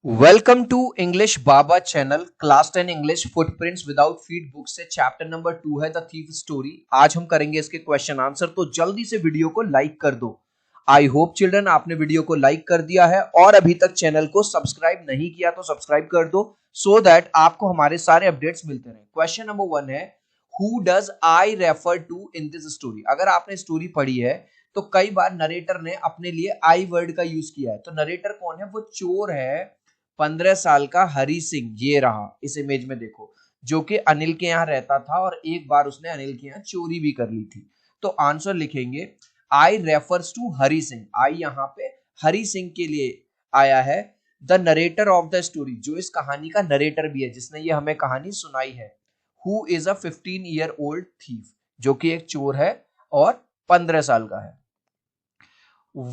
Welcome to English Baba channel class 10 English footprints without feet book से chapter number 2 है the thief story. आज हम करेंगे इसके क्वेश्चन आंसर, तो जल्दी से वीडियो को लाइक कर दो। आई होप चिल्ड्रन आपने वीडियो को लाइक कर दिया है और अभी तक चैनल को सब्सक्राइब नहीं किया तो सब्सक्राइब कर दो सो दैट आपको हमारे सारे अपडेट्स मिलते रहे। क्वेश्चन नंबर 1 है, who does I refer to in this story. अगर आपने स्टोरी पढ़ी है तो कई बार नरेटर ने अपने लिए आई वर्ड का यूज किया है। तो नरेटर कौन है? वो चोर है 15 साल का हरी सिंह। ये रहा इस इमेज में देखो, जो कि अनिल के यहाँ रहता था और एक बार उसने अनिल के यहाँ चोरी भी कर ली थी। तो आंसर लिखेंगे आई रेफर्स टू हरी सिंह। आई यहाँ पे हरी सिंह के लिए आया है। The narrator of the story, जो इस कहानी का नरेटर भी है, जिसने ये हमें कहानी सुनाई है, who is a 15 year old thief, जो कि एक चोर है और 15 साल का है।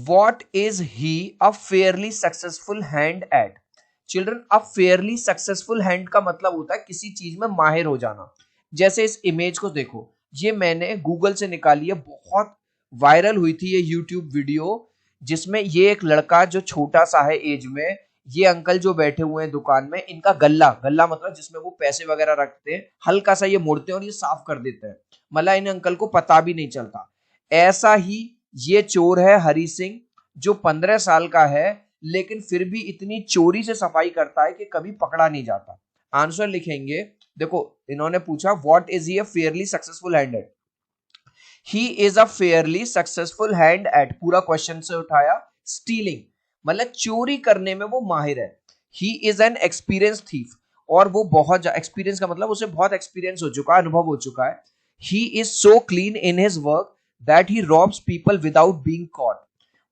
What is he a fairly successful hand at? Children, अब फेयरली सक्सेसफुल हैंड का मतलब होता है किसी चीज में माहिर हो जाना। जैसे इस इमेज को देखो, ये मैंने गूगल से निकाली है, बहुत वायरल हुई थी ये यूट्यूब वीडियो, जिसमें ये एक लड़का जो छोटा सा है एज में, ये अंकल जो बैठे हुए हैं दुकान में, इनका गल्ला गल्ला मतलब जिसमें वो पैसे वगैरह रखते हैं, हल्का सा ये मोड़ते हैं और ये साफ कर देते हैं। मतलब इन अंकल को पता भी नहीं चलता। ऐसा ही ये चोर है हरी सिंह, जो 15 साल का है, लेकिन फिर भी इतनी चोरी से सफाई करता है कि कभी पकड़ा नहीं जाता। आंसर लिखेंगे, देखो इन्होंने पूछा what is he a fairly successful hand eight. He is a fairly successful hand eight, पूरा क्वेश्चन से उठाया स्टीलिंग, मतलब चोरी करने में वो माहिर है। He is an experience thief, और वो बहुत एक्सपीरियंस का मतलब उसे बहुत एक्सपीरियंस हो चुका है, अनुभव हो चुका है। He is so clean in his work that he robs people without being caught.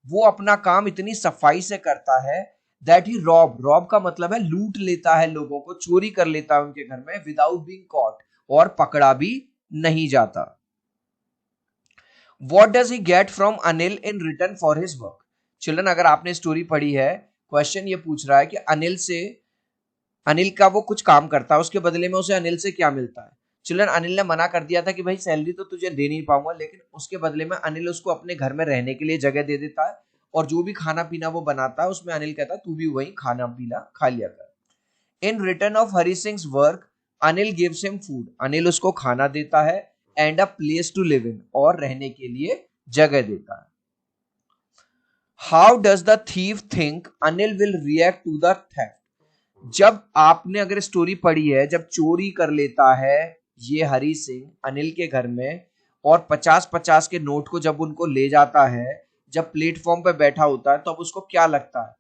वो अपना काम इतनी सफाई से करता है दैट ही रॉब का मतलब है लूट लेता है लोगों को, चोरी कर लेता है उनके घर में, विदाउट बीइंग कॉट, और पकड़ा भी नहीं जाता। What does he get from Anil in return for his work? Children, अगर आपने स्टोरी पढ़ी है, क्वेश्चन ये पूछ रहा है कि अनिल का वो कुछ काम करता है, उसके बदले में उसे अनिल से क्या मिलता है। चिल्ड्रन, अनिल ने मना कर दिया था कि भाई सैलरी तो तुझे दे नहीं पाऊंगा, लेकिन उसके बदले में अनिल उसको अपने घर में रहने के लिए जगह दे देता है, और जो भी खाना पीना वो बनाता है उसमें अनिल कहता है तू भी वही खाना पीना खा लिया कर। In return of Hari Singh work Anil gives him food, Anil उसको खाना देता है, and a place to live in, और रहने के लिए जगह देता है। How does the thief think Anil will react to the theft. जब आपने अगर स्टोरी पढ़ी है, जब चोरी कर लेता है ये हरी सिंह अनिल के घर में, और 50-50 के नोट को जब उनको ले जाता है, जब प्लेटफॉर्म पे बैठा होता है, तब उसको क्या लगता है?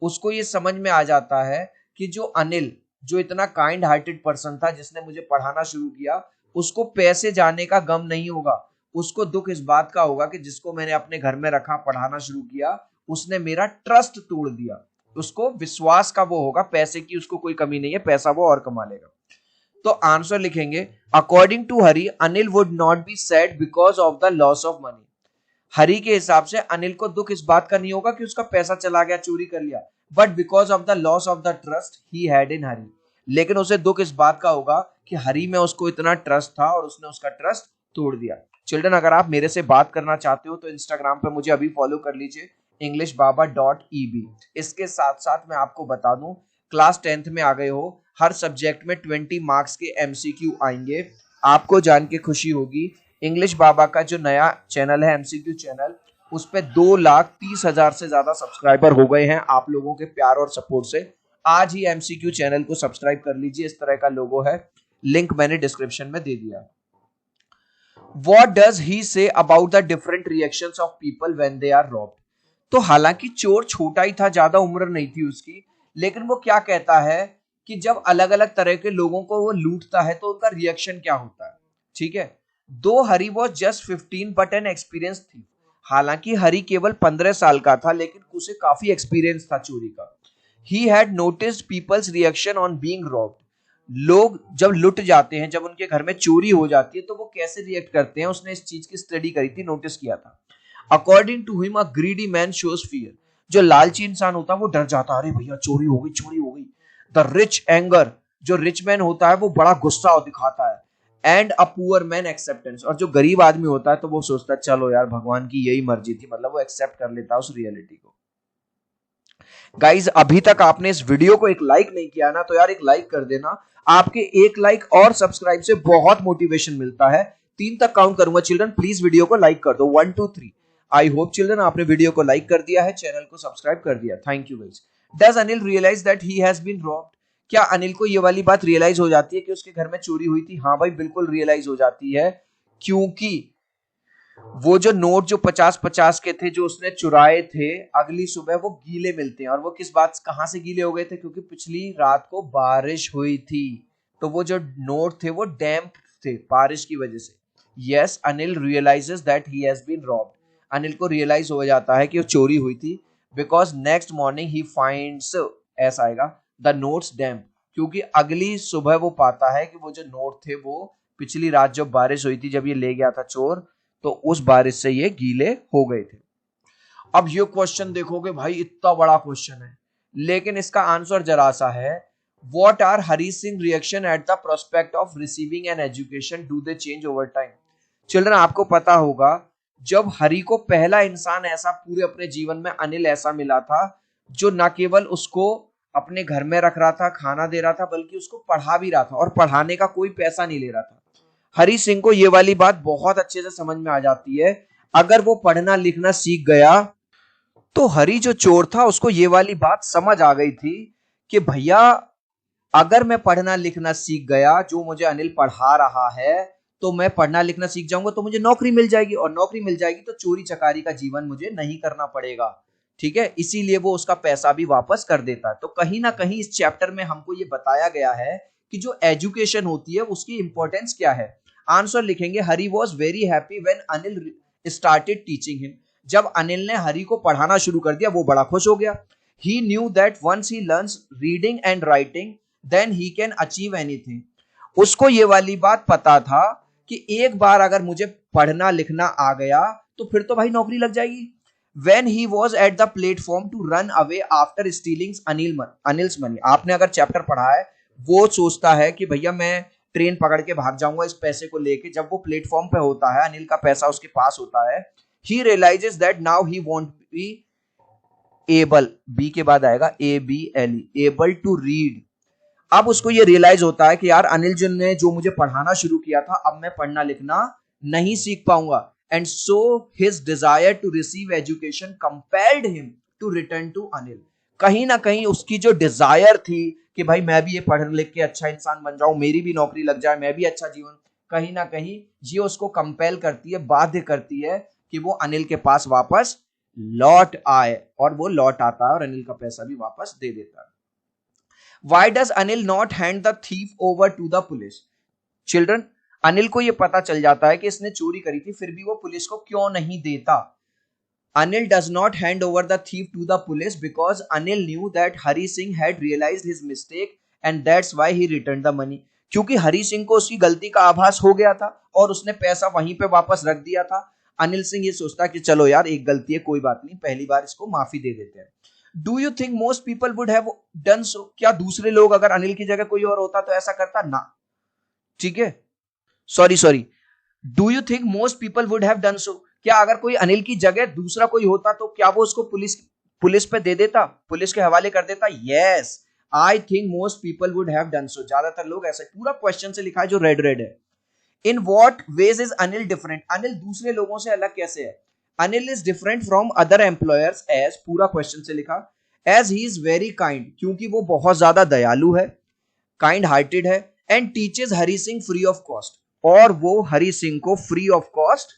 उसको ये समझ में आ जाता है कि जो अनिल, जो इतना काइंड हार्टेड पर्सन था, जिसने मुझे पढ़ाना शुरू किया, उसको पैसे जाने का गम नहीं होगा। उसको दुख इस बात का होगा कि जिसको मैंने अपने घर में रखा, पढ़ाना शुरू किया, उसने मेरा ट्रस्ट तोड़ दिया। उसको विश्वास का वो होगा, पैसे की उसको कोई कमी नहीं है, पैसा वो और कमा लेगा। तो आंसर लिखेंगे according to Hari Anil would not be sad because of the loss of money. Hari के हिसाब से अनिल को दुख इस बात का नहीं होगा कि उसका पैसा चला गया, चोरी कर लिया, but because of the loss of the trust he had in Hari. लेकिन उसे दुख इस बात का होगा कि हरी में उसको इतना ट्रस्ट था और उसने उसका ट्रस्ट तोड़ दिया। चिल्ड्रन, अगर आप मेरे से बात करना चाहते हो तो इंस्टाग्राम पे मुझे अभी फॉलो कर लीजिए, englishbaba.eb। इसके साथ साथ मैं आपको बता दूं, क्लास 10th में आ गए हो, हर सब्जेक्ट में 20 मार्क्स के एमसीक्यू आएंगे। आपको जान के खुशी होगी, इंग्लिश बाबा का जो नया चैनल है एमसीक्यू चैनल, उस पे 2,30,000 से ज्यादा सब्सक्राइबर हो गए हैं आप लोगों के प्यार और सपोर्ट से। आज ही एमसीक्यू चैनल को सब्सक्राइब कर लीजिए, इस तरह का लोगो है, लिंक मैंने डिस्क्रिप्शन में दे दिया। What does he say about the different reactions of people when they are robbed? तो हालांकि चोर छोटा ही था, ज्यादा उम्र नहीं थी उसकी, लेकिन वो क्या कहता है कि जब अलग अलग तरह के लोगों को वो लूटता है तो उनका रिएक्शन क्या होता है। ठीक है, though Hari was just 15 but an experience थी। हालांकि हरी केवल 15 साल का था, लेकिन उसे काफी एक्सपीरियंस था चोरी का। He had noticed people's reaction on being robbed. लोग जब लुट जाते हैं, जब उनके घर में चोरी हो जाती है, तो वो कैसे रिएक्ट करते हैं, उसने इस चीज की स्टडी करी थी, नोटिस किया था। According to him a greedy man shows fear. जो लालची इंसान होता है वो डर जाता है, अरे भैया चोरी हो गई, चोरी हो गई। द रिच एंगर, जो रिच मैन होता है वो बड़ा गुस्सा दिखाता है। And a poor man acceptance, और जो गरीब आदमी होता है तो वो सोचता है चलो यार भगवान की यही मर्जी थी, मतलब वो एक्सेप्ट कर लेता है उस रियलिटी को। गाइज अभी तक आपने इस वीडियो को एक लाइक नहीं किया ना, तो यार एक लाइक कर देना। आपके एक लाइक और सब्सक्राइब से बहुत मोटिवेशन मिलता है। 3 तक काउंट करूंगा चिल्ड्रन, प्लीज वीडियो को लाइक कर दो। 1 2 3। आई होप चिल्ड्रन आपने वीडियो को लाइक कर दिया है, चैनल को सब्सक्राइब कर दिया। Thank you guys. Does Anil realise that he has been robbed? क्या अनिल को ये वाली बात रियलाइज हो जाती है कि उसके घर में चोरी हुई थी? हाँ भाई बिल्कुल रियलाइज हो जाती है, क्योंकि वो जो नोट जो 50-50 के थे जो उसने चुराए थे, अगली सुबह वो गीले मिलते हैं। और वो किस बात, कहां से गीले हो गए थे? क्योंकि पिछली रात को बारिश हुई थी, तो वो जो नोट थे वो डैम्प थे बारिश की वजह से। Yes, Anil realises that he has been robbed. Anil को रियलाइज हो जाता है कि वो चोरी हुई थी, because next morning he finds, ऐसा आएगा, द नोट्स डैम्प, क्योंकि अगली सुबह वो पाता है कि वो जो नोट थे वो पिछली रात जब बारिश हुई थी, जब ये ले गया था चोर, तो उस बारिश से ये गीले हो गए थे। अब ये क्वेश्चन देखोगे भाई, इतना बड़ा क्वेश्चन है, लेकिन इसका आंसर जरा सा है। What are Hari Singh reaction at the prospect of receiving an education, do they change over time? Children आपको पता होगा, जब हरी को पहला इंसान ऐसा पूरे अपने जीवन में अनिल ऐसा मिला था, जो न केवल उसको अपने घर में रख रहा था, खाना दे रहा था, बल्कि उसको पढ़ा भी रहा था, और पढ़ाने का कोई पैसा नहीं ले रहा था। हरी सिंह को ये वाली बात बहुत अच्छे से समझ में आ जाती है। अगर वो पढ़ना लिखना सीख गया, तो हरी जो चोर था उसको ये वाली बात समझ आ गई थी कि भैया अगर मैं पढ़ना लिखना सीख गया, जो मुझे अनिल पढ़ा रहा है, तो मैं पढ़ना लिखना सीख जाऊंगा, तो मुझे नौकरी मिल जाएगी, और नौकरी मिल जाएगी तो चोरी चकारी का जीवन मुझे नहीं करना पड़ेगा। ठीक है, इसीलिए वो उसका पैसा भी वापस कर देता है। तो कहीं ना कहीं इस चैप्टर में हमको ये बताया गया है कि जो एजुकेशन होती है उसकी इंपॉर्टेंस क्या है। आंसर लिखेंगे, Hari was very happy when Anil started teaching him. जब अनिल ने हरी को पढ़ाना शुरू कर दिया, वो बड़ा खुश हो गया। He knew that once he learns reading and writing then he can achieve anything. उसको ये वाली बात पता था कि एक बार अगर मुझे पढ़ना लिखना आ गया, तो फिर तो भाई नौकरी लग जाएगी। When he was at the platform to run away after stealing Anil's money, आपने अगर चैप्टर पढ़ा है, वो सोचता है कि भैया मैं ट्रेन पकड़ के भाग जाऊंगा इस पैसे को लेके। जब वो प्लेटफॉर्म पे होता है, अनिल का पैसा उसके पास होता है, he realizes that now he won't be able, B के बाद आएगा ABLE, able to read। अब उसको ये रियलाइज होता है कि यार अनिल जी ने जो मुझे पढ़ाना शुरू किया था, अब मैं पढ़ना लिखना नहीं सीख पाऊंगा। And so his desire to receive education compelled him to return to Anil. कहीं ना कहीं उसकी जो डिजायर थी कि भाई मैं भी ये पढ़ लिख के अच्छा इंसान बन जाऊं, मेरी भी नौकरी लग जाए, मैं भी अच्छा जीवन, कहीं ना कहीं ये उसको कंपेल करती है, बाध्य करती है कि वो अनिल के पास वापस लौट आए। और वो लौट आता है और अनिल का पैसा भी वापस दे देता है। Why does Anil not hand the thief over to the police? Children, Anil को यह पता चल जाता है कि इसने चोरी करी थी, फिर भी वो पुलिस को क्यों नहीं देता? Anil does not hand over the thief to the police because Anil knew that Hari Singh had realized his mistake and that's why he returned the money. क्योंकि हरी सिंह को उसकी गलती का आभास हो गया था और उसने पैसा वहीं पे वापस रख दिया था। अनिल सिंह ये सोचता कि चलो यार एक गलती है, कोई बात नहीं, पहली बार इसको माफी दे देते हैं। Do you think most people would have done so? क्या दूसरे लोग अगर अनिल की जगह कोई और होता तो ऐसा करता? ना, ठीक है, sorry, do you think most people would have done so? क्या अगर कोई अनिल की जगह दूसरा कोई होता तो क्या वो उसको पुलिस पे दे देता, पुलिस के हवाले कर देता? Yes, I think most people would have done so. ज्यादातर लोग ऐसे, पूरा क्वेश्चन से लिखा है जो रेड है। In what ways is Anil different? Anil दूसरे लोगों से अलग कैसे है? Anil is different from other employers as, पूरा क्वेश्चन से लिखा, as he is very kind, क्योंकि वो बहुत ज्यादा दयालु है, काइंड हार्टेड है, and teaches Hari Singh free of cost, और वो हरी सिंह को फ्री ऑफ कॉस्ट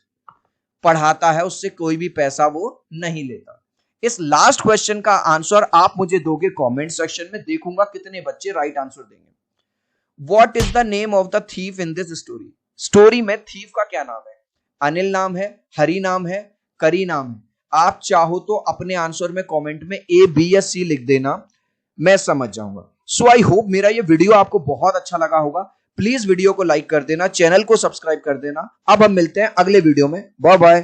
पढ़ाता है, उससे कोई भी पैसा वो नहीं लेता। इस लास्ट क्वेश्चन का आंसर आप मुझे दोगे कमेंट सेक्शन में, देखूंगा कितने बच्चे राइट आंसर देंगे। What is the name of the thief in this story? Story में थीफ का क्या नाम है? अनिल नाम है, हरी नाम है, करी नाम है। आप चाहो तो अपने आंसर में कमेंट में A, B या C लिख देना, मैं समझ जाऊंगा। सो आई होप मेरा ये वीडियो आपको बहुत अच्छा लगा होगा। प्लीज वीडियो को लाइक कर देना, चैनल को सब्सक्राइब कर देना। अब हम मिलते हैं अगले वीडियो में, बाय बाय।